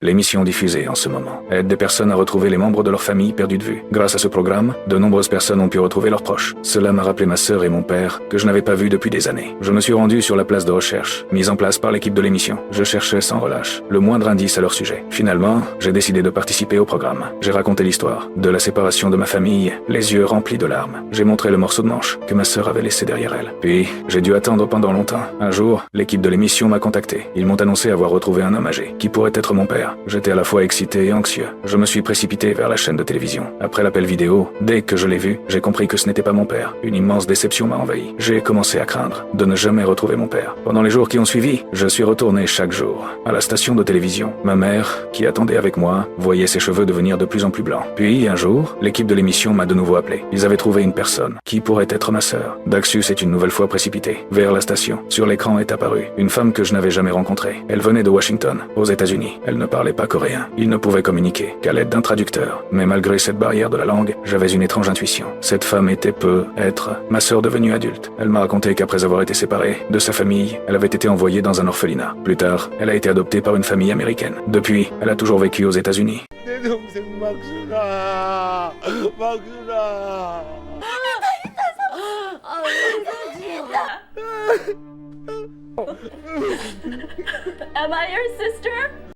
L'émission diffusée en ce moment aide des personnes à retrouver les membres de leur famille perdus de vue. Grâce à ce programme, de nombreuses personnes ont pu retrouver leurs proches. Cela m'a rappelé ma sœur et mon père, que je n'avais pas vus depuis des années. Je me suis rendu sur la place de recherche, mise en place par l'équipe de l'émission. Je cherchais sans relâche le moindre indice à leur sujet. Finalement, j'ai décidé de participer au programme. J'ai raconté l'histoire de la séparation de ma famille, les yeux remplis de larmes. J'ai montré le morceau de manche que ma sœur avait laissé derrière elle. Puis, j'ai dû attendre pendant longtemps. Un jour, l'équipe de l'émission m'a contacté. Ils m'ont annoncé avoir retrouvé un homme âgé, qui pourrait être mon père. J'étais à la fois excité et anxieux. Je me suis précipité vers la chaîne de télévision. Après l'appel vidéo, dès que je l'ai vu, j'ai compris que ce n'était pas mon père. Une immense déception m'a envahi. J'ai commencé à craindre de ne jamais retrouver mon père. Pendant les jours qui ont suivi, je suis retourné chaque jour à la station de télévision. Ma mère, qui attendait avec moi, voyait ses cheveux devenir de plus en plus blancs. Puis, un jour, l'équipe de l'émission m'a de nouveau appelé. Ils avaient trouvé une personne qui pourrait être ma sœur. Daxus est une nouvelle fois précipité vers la station. Sur l'écran est apparue une femme que je n'avais jamais rencontrée. Elle venait de Washington, aux États-Unis. Elle ne parlait pas coréen. Ils ne pouvaient communiquer qu'à l'aide d'un traducteur. Mais malgré cette barrière de la langue, j'avais une étrange intuition. Cette femme était être ma sœur devenue adulte. Elle m'a raconté qu'après avoir été séparée de sa famille, elle avait été envoyée dans un orphelinat. Plus tard, elle a été adoptée par une famille américaine. Depuis, elle a toujours vécu aux États-Unis. 내 동생 막순아, 막순아. Am I your sister?